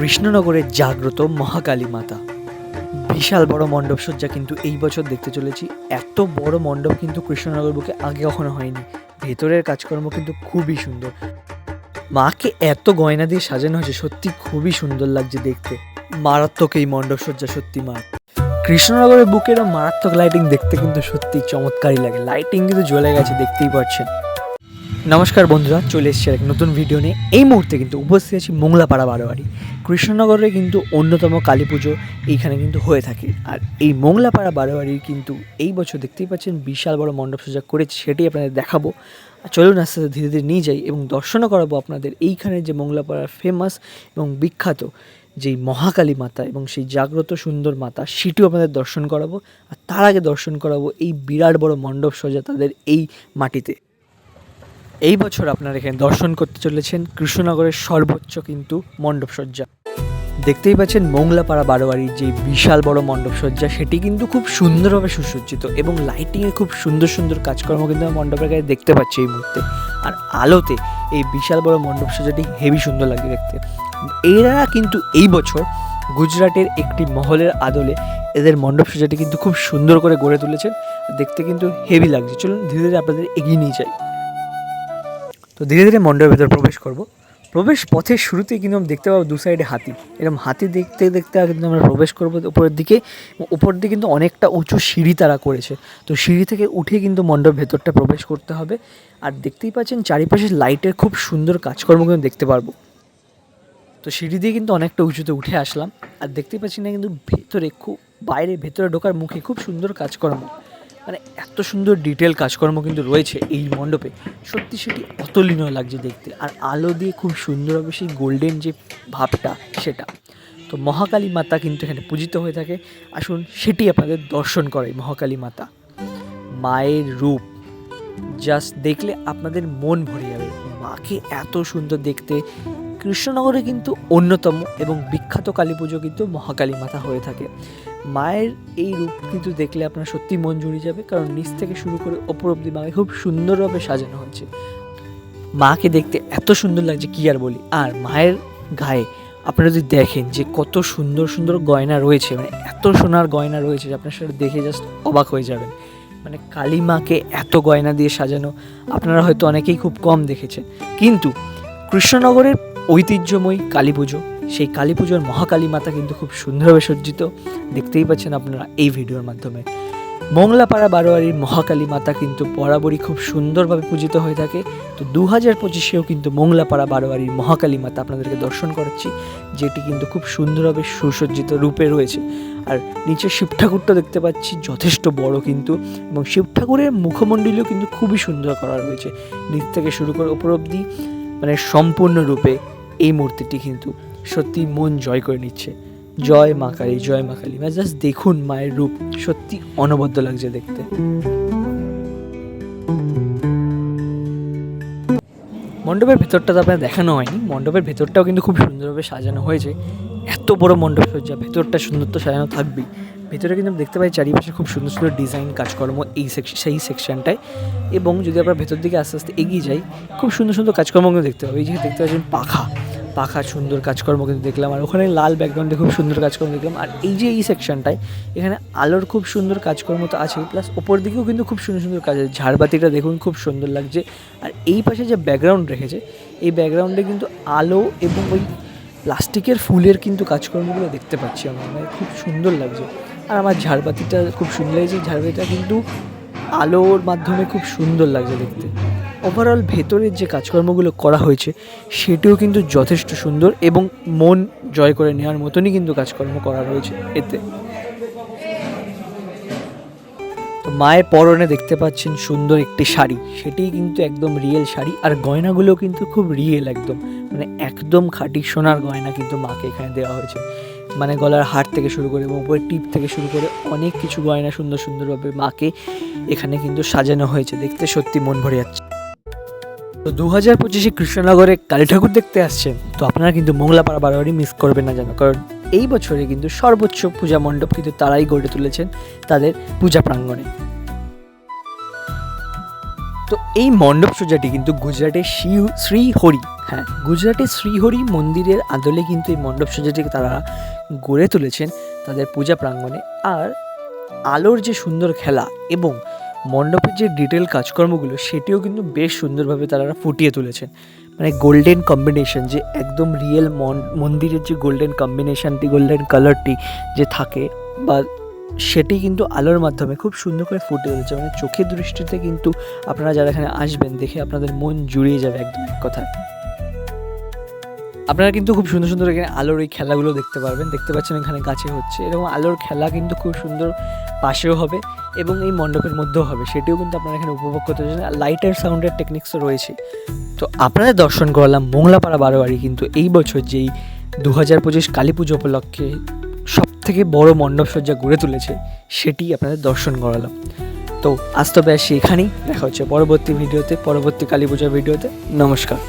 কৃষ্ণনগরের জাগ্রত মহাকালী মাতা। বিশাল বড় মণ্ডপ সজ্জা কিন্তু এই বছর দেখতে চলেছি। এত বড় মণ্ডপ কিন্তু কৃষ্ণনগর বুকে আগে কখনো হয়নি। ভেতরের কাজকর্ম কিন্তু খুবই সুন্দর। মাকে এত গয়না দিয়ে সাজানো হয়েছে, সত্যি খুবই সুন্দর লাগছে দেখতে। মারাত্মক এই মণ্ডপ সজ্জা, সত্যি কৃষ্ণনগরের বুকেরও মারাত্মক লাইটিং দেখতে কিন্তু সত্যি চমৎকারই লাগে। লাইটিং কিন্তু জ্বলে গেছে, দেখতেই পাচ্ছেন। নমস্কার বন্ধুরা, চলে এসেছি এক নতুন ভিডিও নিয়ে। এই মুহূর্তে কিন্তু উপস্থিত আছি মোংলাপাড়া বারোয়ারি। কৃষ্ণনগরে কিন্তু অন্যতম কালী পুজো এইখানে কিন্তু হয়ে থাকে। আর এই মোংলাপাড়া বারোয়ারির কিন্তু এই বছর দেখতেই পাচ্ছেন বিশাল বড় মণ্ডপ সজ্জা করেছে, সেটি আপনাদের দেখাবো। চলুন আস্তে আস্তে ধীরে ধীরে নিয়ে যাই এবং দর্শনও করাবো আপনাদের এইখানে যে মোংলাপাড়ার ফেমাস এবং বিখ্যাত যেই মহাকালী মাতা এবং সেই জাগ্রত সুন্দর মাতা, সেটিও আপনাদের দর্শন করাবো। আর তার আগে দর্শন করাবো এই বিরাট বড় মণ্ডপ সজ্জা তাদের এই মাটিতে। এই বছর আপনারা এখানে দর্শন করতে চলেছেন কৃষ্ণনগরের সর্বোচ্চ কিন্তু মণ্ডপ সজ্জা। দেখতেই পাচ্ছেন মোংলাপাড়া বারোয়ারির যে বিশাল বড় মণ্ডপ সজ্জা, সেটি কিন্তু খুব সুন্দরভাবে সুসজ্জিত এবং লাইটিংয়ে খুব সুন্দর সুন্দর কাজকর্ম কিন্তু আমরা মণ্ডপের গায়ে দেখতে পাচ্ছি এই মুহূর্তে। আর আলোতে এই বিশাল বড় মণ্ডপ সজ্জাটি হেভি সুন্দর লাগে দেখতে। এরা কিন্তু এই বছর গুজরাটের একটি মহলের আদলে এদের মণ্ডপ সজ্জাটি কিন্তু খুব সুন্দর করে গড়ে তুলেছেন। দেখতে কিন্তু হেভি লাগছে। চলুন ধীরে ধীরে আপনাদের এগিয়ে নিয়ে যাই। তো ধীরে ধীরে মণ্ডপের ভেতর প্রবেশ করব। প্রবেশ পথের শুরুতেই কিন্তু আমরা দেখতে পাবো দু সাইডে হাতি। এরকম হাতি দেখতে দেখতে কিন্তু আমরা প্রবেশ করবো উপরের দিকে। উপর দিকে কিন্তু অনেকটা উঁচু সিঁড়ি তারা করেছে। তো সিঁড়ি থেকে উঠে কিন্তু মণ্ডপ ভেতরটা প্রবেশ করতে হবে। আর দেখতেই পাচ্ছেন চারিপাশে লাইটের খুব সুন্দর কাজকর্ম কিন্তু দেখতে পারবো। তো সিঁড়ি দিয়ে কিন্তু অনেকটা উঁচুতে উঠে আসলাম। আর দেখতেই পাচ্ছি না কিন্তু ভেতরে ভেতরে ঢোকার মুখে খুব সুন্দর কাজকর্ম, মানে এত সুন্দর ডিটেল কাজকর্ম কিন্তু রয়েছে এই মণ্ডপে, সত্যি সেটি অতুলনীয় লাগছে দেখতে। আর আলো দিয়ে খুব সুন্দরভাবে সেই গোল্ডেন যে ভাবটা, সেটা তো মহাকালী মাতা কিন্তু এখানে পূজিত হয়ে থাকে। আসুন সেটি আপনাদের দর্শন করে। মহাকালী মাতা মায়ের রূপ জাস্ট দেখলে আপনাদের মন ভরে যাবে। মাকে এত সুন্দর দেখতে। কৃষ্ণনগরে কিন্তু অন্যতম এবং বিখ্যাত কালী পুজো কিন্তু মহাকালী মাতা হয়ে থাকে। মায়ের এই রূপ কিন্তু দেখলে আপনার সত্যি মন জুড়িয়ে যাবে, কারণ নিচ থেকে শুরু করে ওপর অব্দি মাকে খুব সুন্দরভাবে সাজানো হয়েছে। মাকে দেখতে এত সুন্দর লাগছে কি আর বলি। আর মায়ের গায়ে আপনারা যদি দেখেন যে কত সুন্দর সুন্দর গয়না রয়েছে, মানে এত সোনার গয়না রয়েছে যে আপনার সেটা দেখে জাস্ট অবাক হয়ে যাবেন। মানে কালী মাকে এত গয়না দিয়ে সাজানো আপনারা হয়তো অনেকেই খুব কম দেখেছেন। কিন্তু কৃষ্ণনগরের ঐতিহ্যময়ী কালী পুজো, সেই কালী পুজোর মহাকালী মাতা কিন্তু খুব সুন্দরভাবে সজ্জিত, দেখতেই পাচ্ছেন আপনারা এই ভিডিওর মাধ্যমে। মোংলাপাড়া বারোয়ারির মহাকালী মাতা কিন্তু বরাবরই খুব সুন্দরভাবে পূজিত হয়ে থাকে। তো 2025-এও কিন্তু মোংলাপাড়া বারোয়ারির মহাকালী মাতা আপনাদেরকে দর্শন করাচ্ছি, যেটি কিন্তু খুব সুন্দরভাবে সুসজ্জিত রূপে রয়েছে। আর নিচে শিব ঠাকুরটা দেখতে পাচ্ছি যথেষ্ট বড় কিন্তু, এবং শিব ঠাকুরের মুখমণ্ডলীও কিন্তু খুবই সুন্দর করা রয়েছে। নিচ থেকে শুরু করে ওপর অবধি মানে সম্পূর্ণরূপে এই মূর্তিটি কিন্তু সত্যি মন জয় করে নিচ্ছে। জয় মা কালী, জয় মা কালী। মানে জাস্ট দেখুন মায়ের রূপ, সত্যি অনবদ্য লাগছে দেখতে। মণ্ডপের ভেতরটা তো আপনার দেখানো হয়নি। মণ্ডপের ভেতরটাও কিন্তু খুব সুন্দরভাবে সাজানো হয়েছে। এত বড় মণ্ডপ সজ্জা, ভেতরটা সুন্দর তো সাজানো থাকবেই। ভেতরে কিন্তু দেখতে পাই চারিপাশে খুব সুন্দর সুন্দর ডিজাইন কাজকর্ম সেই সেকশনটায়। এবং যদি আমরা ভেতর দিকে আস্তে আস্তে এগিয়ে যাই, খুব সুন্দর সুন্দর কাজকর্ম কিন্তু দেখতে পাবো। এই যে দেখতে পাচ্ছেন পাখা সুন্দর কাজকর্ম কিন্তু দেখলাম। আর ওখানে লাল ব্যাকগ্রাউন্ডে খুব সুন্দর কাজকর্ম দেখলাম। আর এই যে এই সেকশনটায় এখানে আলোর খুব সুন্দর কাজকর্ম তো আছে, প্লাস ওপর দিকেও কিন্তু খুব সুন্দর সুন্দর কাজ আছে। ঝাড়বাতিটা দেখুন খুব সুন্দর লাগছে। আর এই পাশে যে ব্যাকগ্রাউন্ড রেখেছে, এই ব্যাকগ্রাউন্ডে কিন্তু আলো এবং ওই প্লাস্টিকের ফুলের কিন্তু কাজকর্মগুলো দেখতে পাচ্ছি আমরা, মানে খুব সুন্দর লাগছে। আর আমার ঝাড়বাতিটা খুব সুন্দর লাগছে। ঝাড়বাতিটা কিন্তু আলোর মাধ্যমে খুব সুন্দর লাগছে দেখতে। ওভারঅল ভেতরের যে কাজকর্মগুলো করা হয়েছে সেটিও কিন্তু যথেষ্ট সুন্দর এবং মন জয় করে নেওয়ার মতনই কিন্তু কাজকর্ম করা রয়েছে এতে। তো মায়ের পরনে দেখতে পাচ্ছেন সুন্দর একটি শাড়ি, সেটি কিন্তু একদম রিয়েল শাড়ি। আর গয়নাগুলো কিন্তু খুব রিয়েল, একদম মানে একদম খাঁটি সোনার গয়না কিন্তু মাকে এখানে দেওয়া হয়েছে। মানে গলার হার থেকে শুরু করে এবং উপরের টিপ থেকে শুরু করে অনেক কিছু গয়না সুন্দর সুন্দরভাবে মাকে এখানে কিন্তু সাজানো হয়েছে। দেখতে সত্যি মন ভরে যাচ্ছে। তো 2025-এ কৃষ্ণনগরে কালী ঠাকুর দেখতে আসছেন, তো আপনারা কিন্তু মোংলাপাড়া বারোয়ারি মিস করবেন না যেন, কারণ এই বছরে কিন্তু সর্বোচ্চ পূজা মণ্ডপ কিন্তু তারাই গড়ে তুলেছেন তাদের পূজা প্রাঙ্গণে। তো এই মণ্ডপ সজ্জাটি কিন্তু গুজরাটের শ্রীহরি, হ্যাঁ গুজরাটের শ্রীহরি মন্দিরের আদলে কিন্তু এই মণ্ডপ সজ্জাটিকে তারা গড়ে তুলেছেন তাদের পূজা প্রাঙ্গণে। আর আলোর যে সুন্দর খেলা এবং মণ্ডপের যে ডিটেল কাজকর্মগুলো সেটিও কিন্তু বেশ সুন্দরভাবে তারা ফুটিয়ে তুলেছেন। মানে গোল্ডেন কম্বিনেশন, যে একদম রিয়েল মন্দিরের যে গোল্ডেন কম্বিনেশনটি, গোল্ডেন কালারটি যে থাকে বা সেটি কিন্তু আলোর মাধ্যমে খুব সুন্দর করে ফুটে উঠেছে। মানে চোখের দৃষ্টিতে কিন্তু আপনারা যারা এখানে আসবেন দেখে আপনাদের মন জুড়িয়ে যাবে একদম এক কথায়। আপনারা কিন্তু খুব সুন্দর সুন্দর এখানে আলোর এই খেলাগুলো দেখতে পারবেন। দেখতে পাচ্ছেন এখানে গাছে হচ্ছে, এরকম আলোর খেলা কিন্তু খুব সুন্দর পাশেও হবে এবং এই মণ্ডপের মধ্যেও হবে, সেটিও কিন্তু আপনারা এখানে উপভোগ করতে পারছেন। লাইট আর সাউন্ডের টেকনিক্সও রয়েছে। তো আপনাদের দর্শন করালাম মোংলাপাড়া বারোয়ারি কিন্তু এই বছর যেই 2025 কালী পুজো উপলক্ষে সবথেকে বড় মণ্ডপ সজ্জা গড়ে তুলেছে সেটি আপনাদের দর্শন করালাম। তো আজ তবে আসি এখানেই, দেখা হচ্ছে পরবর্তী ভিডিওতে, পরবর্তী কালী পূজার ভিডিওতে। নমস্কার।